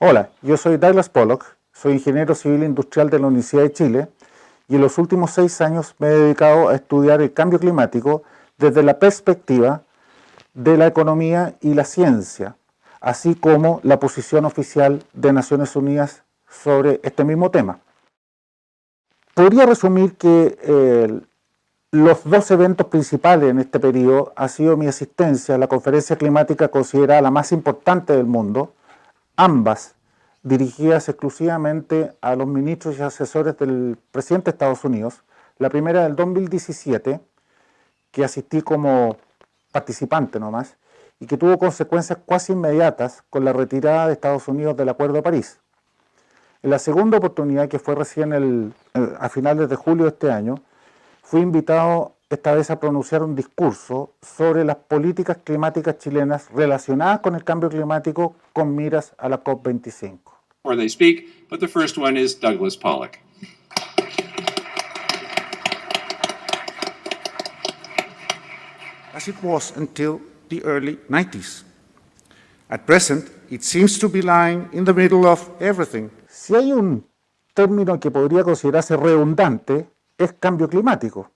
Hola, yo soy Douglas Pollock, soy ingeniero civil industrial de la Universidad de Chile y en los últimos 6 años me he dedicado a estudiar el cambio climático desde la perspectiva de la economía y la ciencia, así como la posición oficial de Naciones Unidas sobre este mismo tema. Podría resumir que los dos eventos principales en este periodo ha sido mi asistencia a la conferencia climática considerada la más importante del mundo, ambas dirigidas exclusivamente a los ministros y asesores del presidente de Estados Unidos. La primera del 2017, que asistí como participante nomás, y que tuvo consecuencias casi inmediatas con la retirada de Estados Unidos del Acuerdo de París. En la segunda oportunidad, que fue recién a finales de julio de este año, fui invitado esta vez a pronunciar un discurso sobre las políticas climáticas chilenas relacionadas con el cambio climático con miras a la COP25. Or they speak, but the first one is Douglas Pollock. As it was until the early 90s. At present, it seems to be lying in the middle of everything. Si hay un término que podría considerarse redundante, es cambio climático.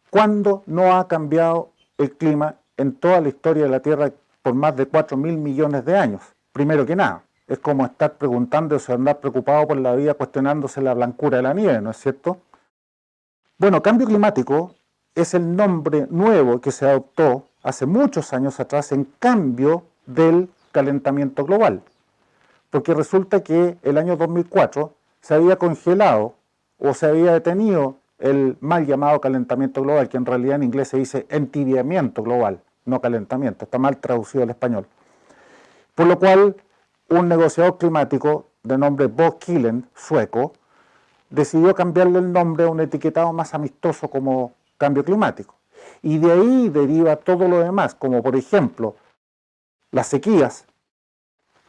¿Cuándo no ha cambiado el clima en toda la historia de la Tierra por más de 4.000 millones de años? Primero que nada, es como estar preguntándose o andar preocupado por la vida cuestionándose la blancura de la nieve, ¿no es cierto? Bueno, cambio climático es el nombre nuevo que se adoptó hace muchos años atrás en cambio del calentamiento global. Porque resulta que el año 2004 se había congelado o se había detenido el mal llamado calentamiento global, que en realidad en inglés se dice entibiamiento global, no calentamiento, está mal traducido al español. Por lo cual, un negociador climático de nombre Bo Killen, sueco, decidió cambiarle el nombre a un etiquetado más amistoso como cambio climático. Y de ahí deriva todo lo demás, como por ejemplo, las sequías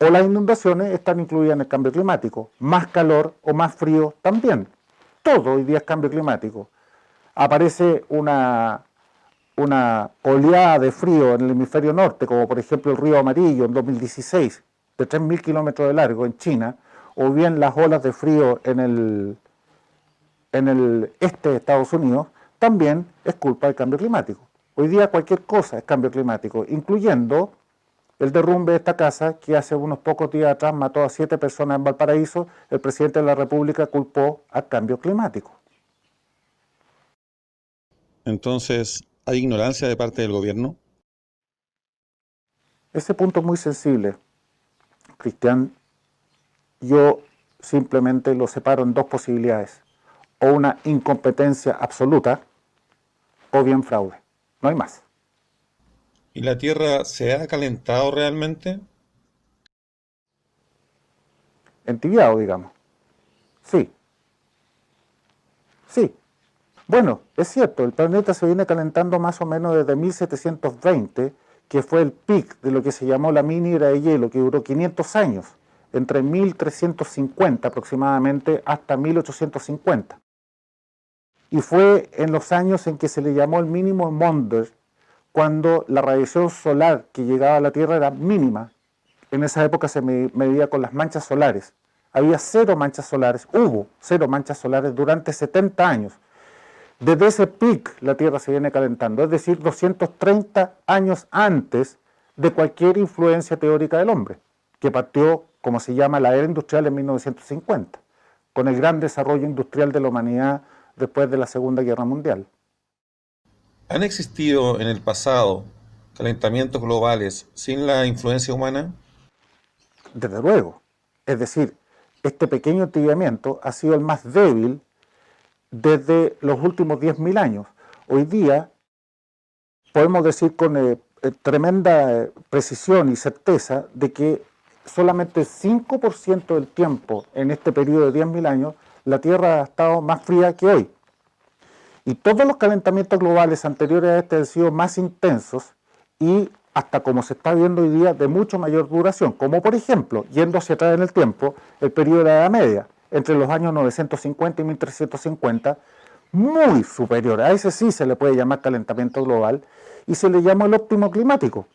o las inundaciones están incluidas en el cambio climático, más calor o más frío también. Todo hoy día es cambio climático. Aparece una oleada de frío en el hemisferio norte, como por ejemplo el río Amarillo en 2016, de 3.000 kilómetros de largo en China, o bien las olas de frío en el este de Estados Unidos, también es culpa del cambio climático. Hoy día cualquier cosa es cambio climático, incluyendo el derrumbe de esta casa que hace unos pocos días atrás mató a 7 personas en Valparaíso. El presidente de la República culpó al cambio climático. Entonces, ¿hay ignorancia de parte del gobierno? Ese punto es muy sensible, Cristian. Yo simplemente lo separo en dos posibilidades: o una incompetencia absoluta o bien fraude. No hay más. ¿Y la Tierra se ha calentado realmente? Entibiado, digamos. Sí. Sí. Bueno, es cierto, el planeta se viene calentando más o menos desde 1720, que fue el pic de lo que se llamó la mini era de hielo, que duró 500 años, entre 1350 aproximadamente hasta 1850. Y fue en los años en que se le llamó el mínimo Maunder, cuando la radiación solar que llegaba a la Tierra era mínima. En esa época se medía con las manchas solares. Había 0 manchas solares, hubo 0 manchas solares durante 70 años. Desde ese pic la Tierra se viene calentando, es decir, 230 años antes de cualquier influencia teórica del hombre, que partió, como se llama, la era industrial en 1950, con el gran desarrollo industrial de la humanidad después de la Segunda Guerra Mundial. ¿Han existido en el pasado calentamientos globales sin la influencia humana? Desde luego. Es decir, este pequeño entibiamiento ha sido el más débil desde los últimos 10.000 años. Hoy día podemos decir con tremenda precisión y certeza de que solamente el 5% del tiempo en este periodo de 10.000 años la Tierra ha estado más fría que hoy. Y todos los calentamientos globales anteriores a este han sido más intensos y hasta como se está viendo hoy día de mucho mayor duración, como por ejemplo, yendo hacia atrás en el tiempo, el periodo de la Edad Media, entre los años 950 y 1350, muy superior. A ese sí se le puede llamar calentamiento global y se le llamó el óptimo climático.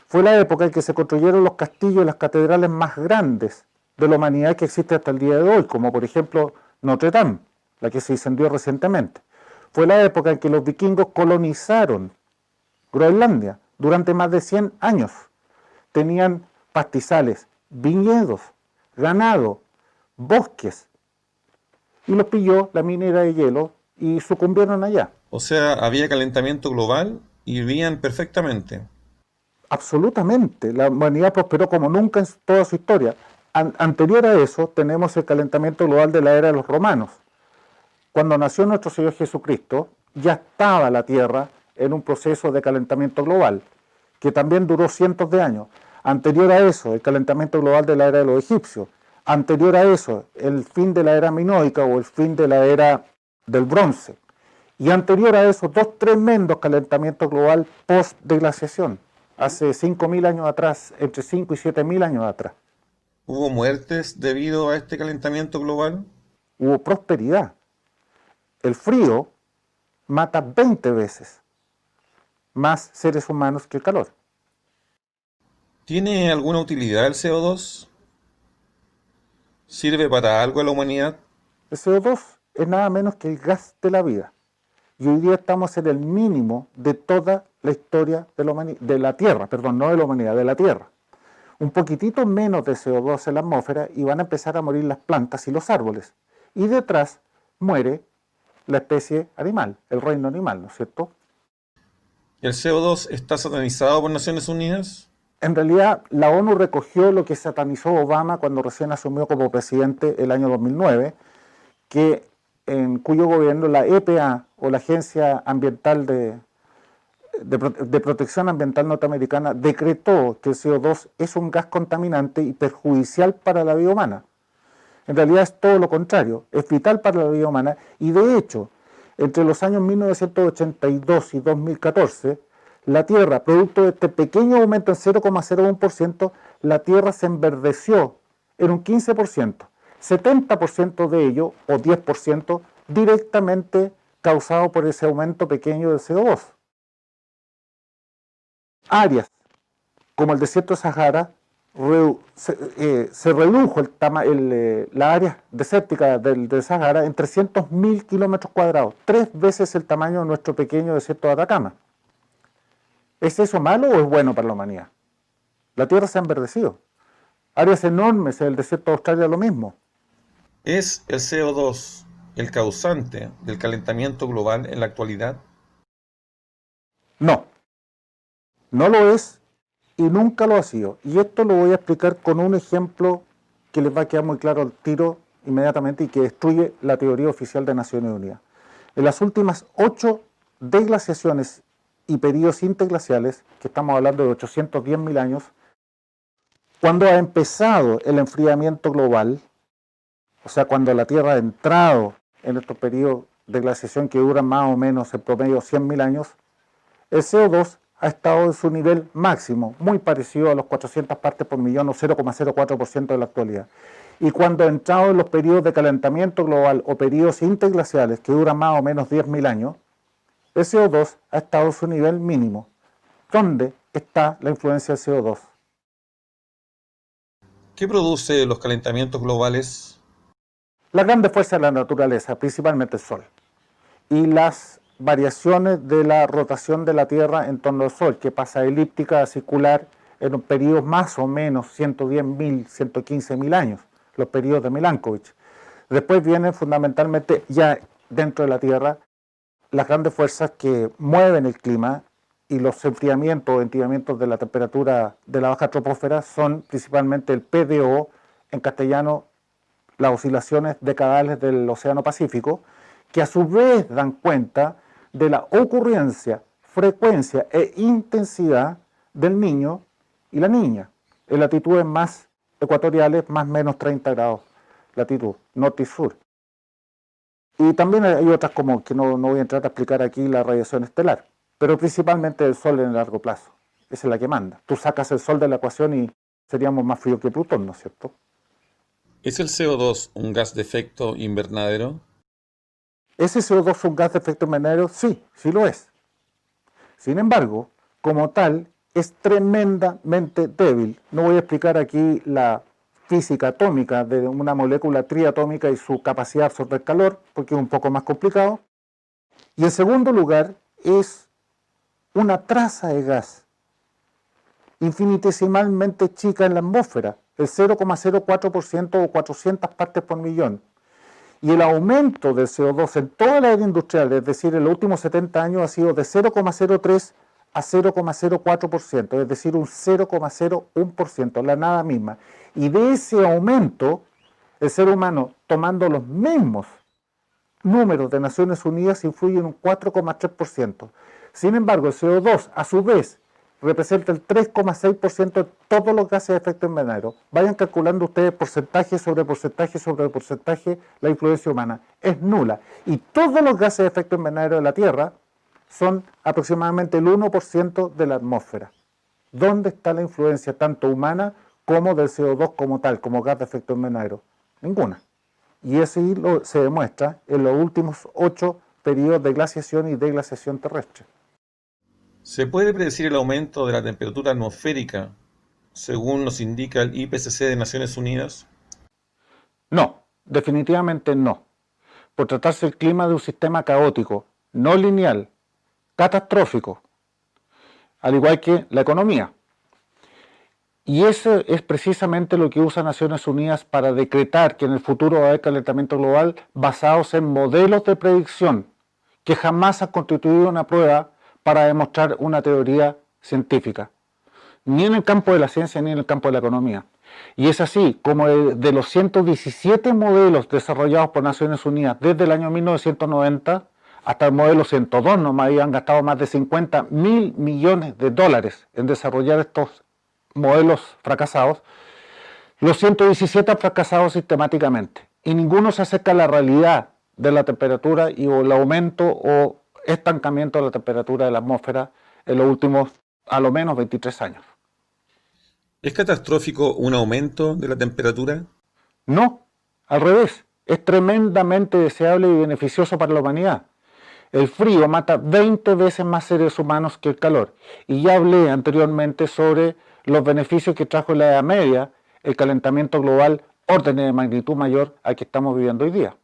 Fue la época en que se construyeron los castillos y las catedrales más grandes de la humanidad que existe hasta el día de hoy, como por ejemplo Notre Dame, la que se incendió recientemente. Fue la época en que los vikingos colonizaron Groenlandia durante más de 100 años. Tenían pastizales, viñedos, ganado, bosques, y los pilló la minera de hielo y sucumbieron allá. O sea, había calentamiento global y vivían perfectamente. Absolutamente, la humanidad prosperó como nunca en toda su historia. Anterior a eso tenemos el calentamiento global de la era de los romanos. Cuando nació nuestro Señor Jesucristo, ya estaba la Tierra en un proceso de calentamiento global, que también duró cientos de años. Anterior a eso, el calentamiento global de la era de los egipcios. Anterior a eso, el fin de la era minoica o el fin de la era del bronce. Y anterior a eso, dos tremendos calentamientos global post-deglaciación, hace 5.000 años atrás, entre 5 y 7.000 años atrás. ¿Hubo muertes debido a este calentamiento global? Hubo prosperidad. El frío mata 20 veces más seres humanos que el calor. ¿Tiene alguna utilidad el CO2? ¿Sirve para algo a la humanidad? El CO2 es nada menos que el gas de la vida. Y hoy día estamos en el mínimo de toda la historia de la Tierra, perdón, no de la humanidad, de la Tierra. Un poquitito menos de CO2 en la atmósfera y van a empezar a morir las plantas y los árboles. Y detrás muere la especie animal, el reino animal, ¿no es cierto? ¿El CO2 está satanizado por Naciones Unidas? En realidad, la ONU recogió lo que satanizó Obama cuando recién asumió como presidente el año 2009, en cuyo gobierno la EPA, o la Agencia Ambiental de Protección Ambiental Norteamericana, decretó que el CO2 es un gas contaminante y perjudicial para la vida humana. En realidad es todo lo contrario, es vital para la vida humana y de hecho, entre los años 1982 y 2014, la Tierra, producto de este pequeño aumento en 0,01%, la Tierra se enverdeció en un 15%, 70% de ello, o 10%, directamente causado por ese aumento pequeño del CO2. Áreas como el desierto de Sahara, se redujo la área desértica del Sahara en 300.000 kilómetros cuadrados, 3 veces el tamaño de nuestro pequeño desierto de Atacama. ¿Es eso malo o es bueno para la humanidad? La Tierra se ha enverdecido. Áreas enormes en el desierto de Australia lo mismo. ¿Es el CO2 el causante del calentamiento global en la actualidad? No, no lo es y nunca lo ha sido. Y esto lo voy a explicar con un ejemplo que les va a quedar muy claro al tiro inmediatamente y que destruye la teoría oficial de Naciones Unidas. En las últimas 8 deglaciaciones y periodos interglaciales, que estamos hablando de 810.000 años, cuando ha empezado el enfriamiento global, o sea, cuando la Tierra ha entrado en estos periodos de glaciación que duran más o menos en promedio 100.000 años, el CO2 ha estado en su nivel máximo, muy parecido a los 400 partes por millón o 0,04% de la actualidad. Y cuando ha entrado en los periodos de calentamiento global o periodos interglaciales que duran más o menos 10.000 años, el CO2 ha estado en su nivel mínimo. ¿Dónde está la influencia del CO2? ¿Qué produce los calentamientos globales? Las grandes fuerzas de la naturaleza, principalmente el Sol, y las variaciones de la rotación de la Tierra en torno al Sol, que pasa de elíptica a circular en un periodo más o menos 110.000, 115.000 años, los periodos de Milankovitch. Después vienen fundamentalmente ya dentro de la Tierra las grandes fuerzas que mueven el clima y los enfriamientos o entibiamientos de la temperatura de la baja troposfera son principalmente el PDO, en castellano las oscilaciones decadales del Océano Pacífico, que a su vez dan cuenta de la ocurrencia, frecuencia e intensidad del niño y la niña, en latitudes más ecuatoriales, más o menos 30 grados latitud, norte y sur. Y también hay otras como que no voy a entrar a explicar aquí la radiación estelar, pero principalmente el Sol en el largo plazo, esa es la que manda. Tú sacas el Sol de la ecuación y seríamos más fríos que Plutón, ¿no es cierto? ¿Es el CO2 un gas de efecto invernadero? ¿Ese CO2 es un gas de efecto invernadero? Sí, sí lo es. Sin embargo, como tal, es tremendamente débil. No voy a explicar aquí la física atómica de una molécula triatómica y su capacidad de absorber calor, porque es un poco más complicado. Y en segundo lugar, es una traza de gas infinitesimalmente chica en la atmósfera, el 0,04% o 400 partes por millón. Y el aumento del CO2 en toda la era industrial, es decir, en los últimos 70 años, ha sido de 0,03 a 0,04%, es decir, un 0,01%, la nada misma. Y de ese aumento, el ser humano, tomando los mismos números de Naciones Unidas, influye en un 4,3%. Sin embargo, el CO2, a su vez, representa el 3,6% de todos los gases de efecto invernadero. Vayan calculando ustedes porcentaje sobre porcentaje sobre porcentaje la influencia humana. Es nula. Y todos los gases de efecto invernadero de la Tierra son aproximadamente el 1% de la atmósfera. ¿Dónde está la influencia tanto humana como del CO2 como tal, como gas de efecto invernadero? Ninguna. Y eso se demuestra en los últimos 8 periodos de glaciación y deglaciación terrestre. ¿Se puede predecir el aumento de la temperatura atmosférica, según nos indica el IPCC de Naciones Unidas? No, definitivamente no. Por tratarse el clima de un sistema caótico, no lineal, catastrófico, al igual que la economía. Y eso es precisamente lo que usa Naciones Unidas para decretar que en el futuro va a haber calentamiento global basados en modelos de predicción que jamás han constituido una prueba para demostrar una teoría científica, ni en el campo de la ciencia ni en el campo de la economía. Y es así como de los 117 modelos desarrollados por Naciones Unidas desde el año 1990 hasta el modelo 102, nomás habían gastado más de 50.000 millones de dólares en desarrollar estos modelos fracasados. Los 117 han fracasado sistemáticamente y ninguno se acerca a la realidad de la temperatura y o el aumento o estancamiento de la temperatura de la atmósfera en los últimos, a lo menos, 23 años. ¿Es catastrófico un aumento de la temperatura? No, al revés, es tremendamente deseable y beneficioso para la humanidad. El frío mata 20 veces más seres humanos que el calor. Y ya hablé anteriormente sobre los beneficios que trajo en la Edad Media el calentamiento global, órdenes de magnitud mayor al que estamos viviendo hoy día.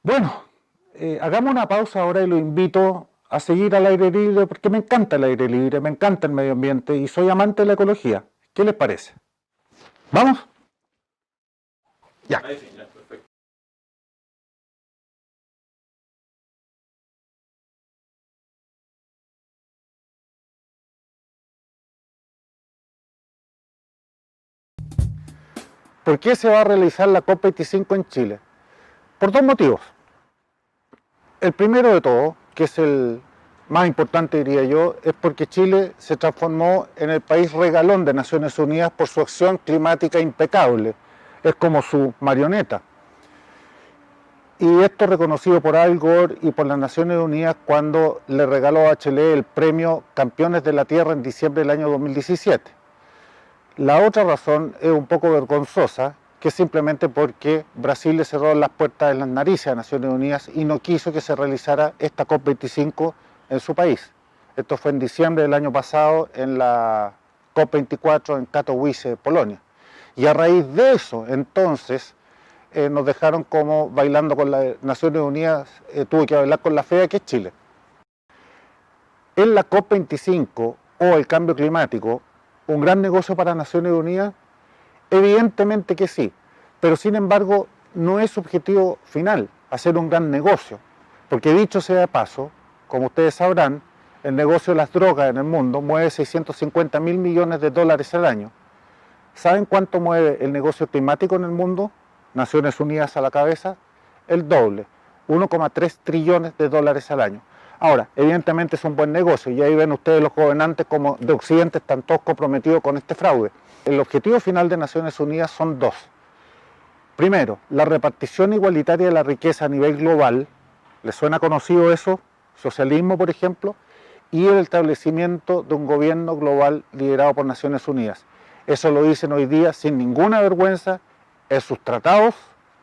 Bueno, hagamos una pausa ahora y lo invito a seguir al aire libre porque me encanta el aire libre, me encanta el medio ambiente y soy amante de la ecología. ¿Qué les parece? ¿Vamos? Ya. Perfecto. ¿Por qué se va a realizar la COP25 en Chile? Por dos motivos. El primero de todo, que es el más importante diría yo, es porque Chile se transformó en el país regalón de Naciones Unidas por su acción climática impecable. Es como su marioneta. Y esto reconocido por Al Gore y por las Naciones Unidas cuando le regaló a Bachelet el premio Campeones de la Tierra en diciembre del año 2017. La otra razón es un poco vergonzosa, que es simplemente porque Brasil le cerró las puertas en las narices a Naciones Unidas y no quiso que se realizara esta COP25 en su país. Esto fue en diciembre del año pasado en la COP24 en Katowice, Polonia. Y a raíz de eso, entonces, nos dejaron como bailando con las Naciones Unidas, tuvo que bailar con la fea que es Chile. En la COP25 o el cambio climático, ¿un gran negocio para Naciones Unidas? Evidentemente que sí, pero sin embargo no es su objetivo final, hacer un gran negocio, porque dicho sea de paso, como ustedes sabrán, el negocio de las drogas en el mundo mueve 650.000 millones de dólares al año. ¿Saben cuánto mueve el negocio climático en el mundo? Naciones Unidas a la cabeza, el doble, 1,3 trillones de dólares al año. Ahora, evidentemente es un buen negocio y ahí ven ustedes los gobernantes como de Occidente están todos comprometidos con este fraude. El objetivo final de Naciones Unidas son dos. Primero, la repartición igualitaria de la riqueza a nivel global. ¿Les suena conocido eso? Socialismo, por ejemplo. Y el establecimiento de un gobierno global liderado por Naciones Unidas. Eso lo dicen hoy día sin ninguna vergüenza en sus tratados,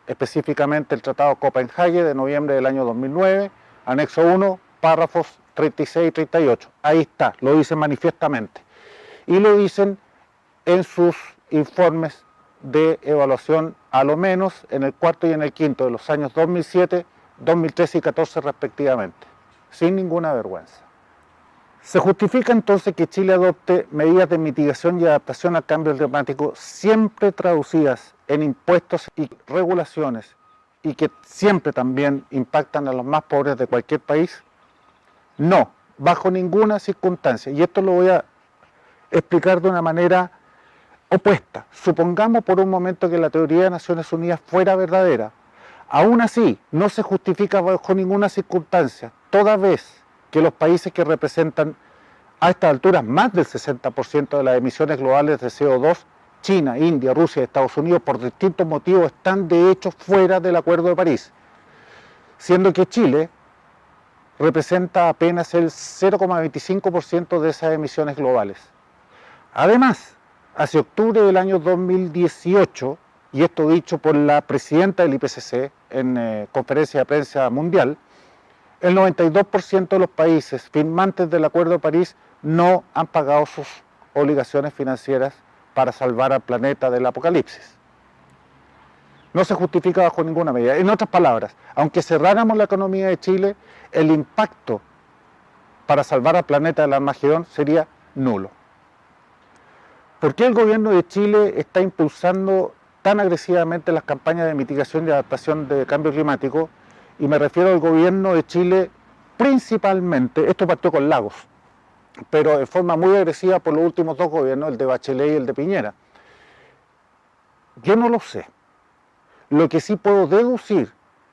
específicamente el Tratado Copenhague de noviembre del año 2009, anexo 1, párrafos 36 y 38. Ahí está, lo dicen manifiestamente. Y lo dicen en sus informes de evaluación a lo menos en el cuarto y en el quinto de los años 2007, 2013 y 2014 respectivamente, sin ninguna vergüenza. Se justifica entonces que Chile adopte medidas de mitigación y adaptación al cambio climático siempre traducidas en impuestos y regulaciones y que siempre también impactan a los más pobres de cualquier país. No, bajo ninguna circunstancia. Y esto lo voy a explicar de una manera opuesta. Supongamos por un momento que la teoría de Naciones Unidas fuera verdadera. Aún así, no se justifica bajo ninguna circunstancia, toda vez que los países que representan a estas alturas más del 60% de las emisiones globales de CO2, China, India, Rusia y Estados Unidos, por distintos motivos, están de hecho fuera del Acuerdo de París, siendo que Chile representa apenas el 0,25% de esas emisiones globales. Además, hacia octubre del año 2018, y esto dicho por la presidenta del IPCC en conferencia de prensa mundial, el 92% de los países firmantes del Acuerdo de París no han pagado sus obligaciones financieras para salvar al planeta del apocalipsis. No se justifica bajo ninguna medida. En otras palabras, aunque cerráramos la economía de Chile, el impacto para salvar al planeta del Armagedón sería nulo. ¿Por qué el gobierno de Chile está impulsando tan agresivamente las campañas de mitigación y adaptación de cambio climático? Y me refiero al gobierno de Chile principalmente, esto partió con Lagos, pero de forma muy agresiva por los últimos dos gobiernos, el de Bachelet y el de Piñera. Yo no lo sé. Lo que sí puedo deducir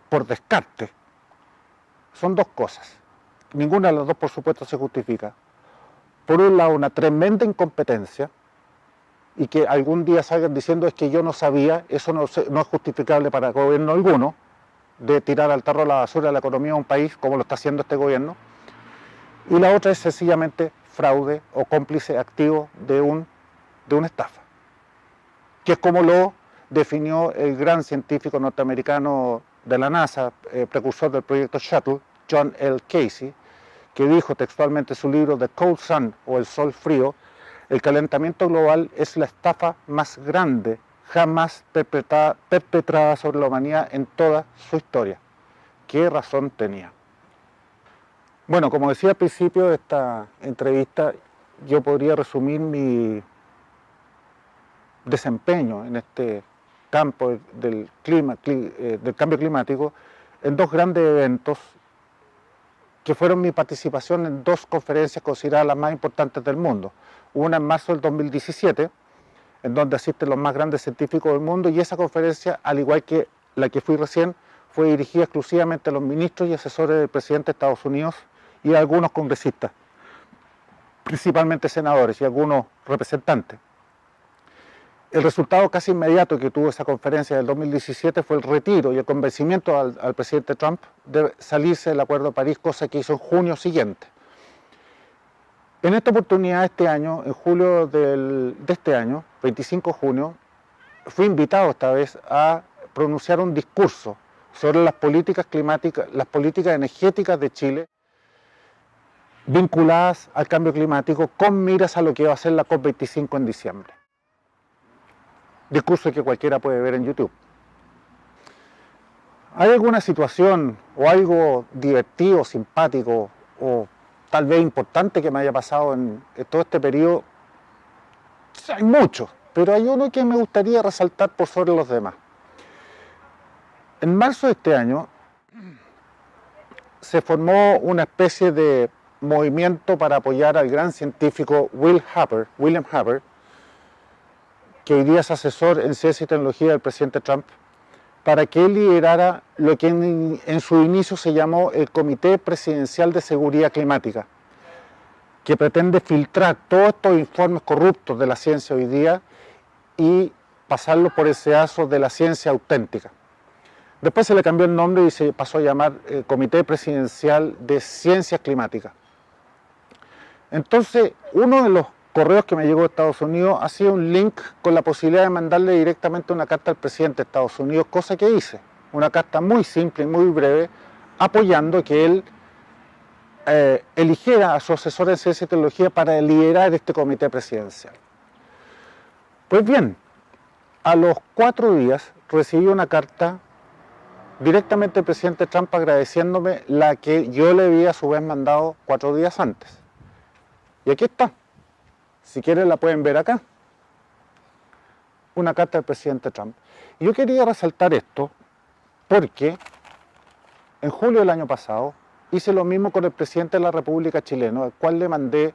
por descarte son dos cosas. Ninguna de las dos, por supuesto, se justifica. Por un lado, una tremenda incompetencia, y que algún día salgan diciendo es que yo no sabía, eso no es justificable para gobierno alguno, de tirar al tarro la basura de la economía de un país como lo está haciendo este gobierno. Y la otra es sencillamente fraude o cómplice activo de una estafa, que es como lo definió el gran científico norteamericano de la NASA, precursor del proyecto Shuttle, John L. Casey, que dijo textualmente en su libro The Cold Sun o El Sol Frío: el calentamiento global es la estafa más grande jamás perpetrada sobre la humanidad en toda su historia. ¿Qué razón tenía? Bueno, como decía al principio de esta entrevista, yo podría resumir mi desempeño en este campo del cambio climático en dos grandes eventos que fueron mi participación en dos conferencias consideradas las más importantes del mundo. Una en marzo del 2017, en donde asisten los más grandes científicos del mundo, y esa conferencia, al igual que la que fui recién, fue dirigida exclusivamente a los ministros y asesores del presidente de Estados Unidos y a algunos congresistas, principalmente senadores y algunos representantes. El resultado casi inmediato que tuvo esa conferencia del 2017 fue el retiro y el convencimiento al presidente Trump de salirse del Acuerdo de París, cosa que hizo en junio siguiente. En esta oportunidad, este año, en julio de este año, 25 de junio, fui invitado esta vez a pronunciar un discurso sobre las políticas climáticas, las políticas energéticas de Chile, vinculadas al cambio climático, con miras a lo que va a ser la COP25 en diciembre. Discurso que cualquiera puede ver en YouTube. ¿Hay alguna situación o algo divertido, simpático o tal vez importante que me haya pasado en todo este periodo? Hay muchos, pero hay uno que me gustaría resaltar por sobre los demás. En marzo de este año se formó una especie de movimiento para apoyar al gran científico William Haber, que hoy día es asesor en ciencia y tecnología del presidente Trump, para que él liderara lo que en su inicio se llamó el Comité Presidencial de Seguridad Climática, que pretende filtrar todos estos informes corruptos de la ciencia hoy día y pasarlos por el sedazo de la ciencia auténtica. Después se le cambió el nombre y se pasó a llamar Comité Presidencial de Ciencias Climáticas. Entonces, uno de los correos que me llegó de Estados Unidos ha sido un link con la posibilidad de mandarle directamente una carta al presidente de Estados Unidos, cosa que hice. Una carta muy simple y muy breve, apoyando que él eligiera a su asesor en ciencia y tecnología para liderar este comité presidencial. Pues bien, A los 4 días recibí una carta directamente del presidente Trump agradeciéndome la que yo le había a su vez mandado 4 días antes. Y aquí está. Si quieren la pueden ver acá. Una carta del presidente Trump. Y yo quería resaltar esto porque en julio del año pasado hice lo mismo con el presidente de la República chileno, al cual le mandé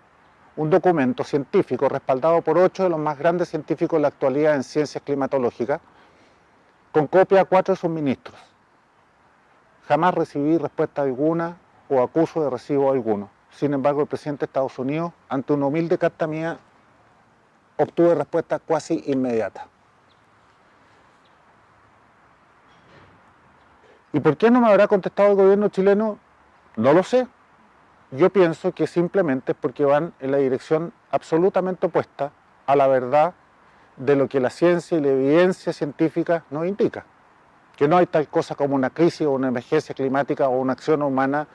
un documento científico respaldado por 8 de los más grandes científicos de la actualidad en ciencias climatológicas, con copia a 4 de sus ministros. Jamás recibí respuesta alguna o acuso de recibo alguno. Sin embargo, el presidente de Estados Unidos, ante una humilde carta mía, obtuve respuesta casi inmediata. ¿Y por qué no me habrá contestado el gobierno chileno? No lo sé. Yo pienso que simplemente es porque van en la dirección absolutamente opuesta a la verdad de lo que la ciencia y la evidencia científica nos indica. Que no hay tal cosa como una crisis o una emergencia climática o una acción humana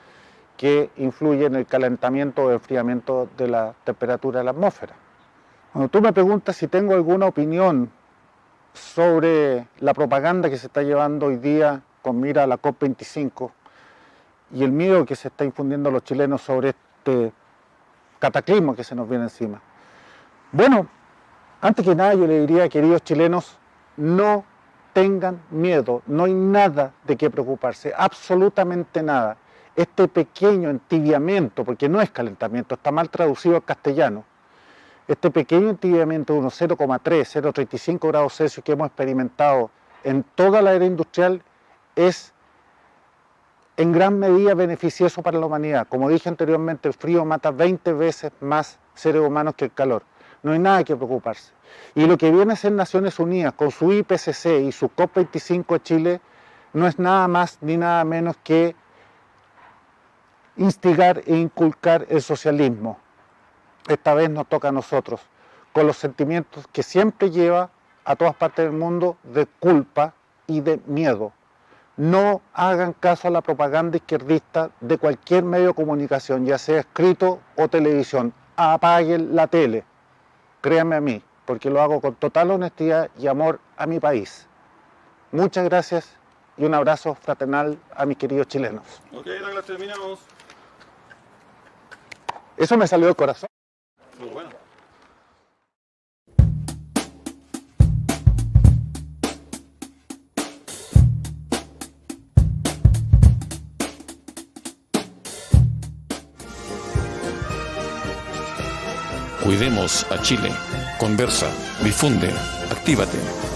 que influye en el calentamiento o enfriamiento de la temperatura de la atmósfera. Cuando tú me preguntas si tengo alguna opinión sobre la propaganda que se está llevando hoy día con mira a la COP25 y el miedo que se está infundiendo a los chilenos sobre este cataclismo que se nos viene encima. Bueno, antes que nada yo le diría, queridos chilenos, no tengan miedo, no hay nada de qué preocuparse, absolutamente nada. Este pequeño entibiamiento, porque no es calentamiento, está mal traducido al castellano, este pequeño entibiamiento de unos 0,3, 0,35 grados Celsius que hemos experimentado en toda la era industrial es en gran medida beneficioso para la humanidad. Como dije anteriormente, el frío mata 20 veces más seres humanos que el calor. No hay nada que preocuparse. Y lo que viene a ser Naciones Unidas con su IPCC y su COP25 de Chile no es nada más ni nada menos que instigar e inculcar el socialismo. Esta vez nos toca a nosotros, con los sentimientos que siempre lleva a todas partes del mundo de culpa y de miedo. No hagan caso a la propaganda izquierdista de cualquier medio de comunicación, ya sea escrito o televisión. Apaguen la tele, créanme a mí, porque lo hago con total honestidad y amor a mi país. Muchas gracias y un abrazo fraternal a mis queridos chilenos. Ok, Douglas, terminamos. Eso me salió del corazón. Muy bueno. Cuidemos a Chile. Conversa, difunde, actívate.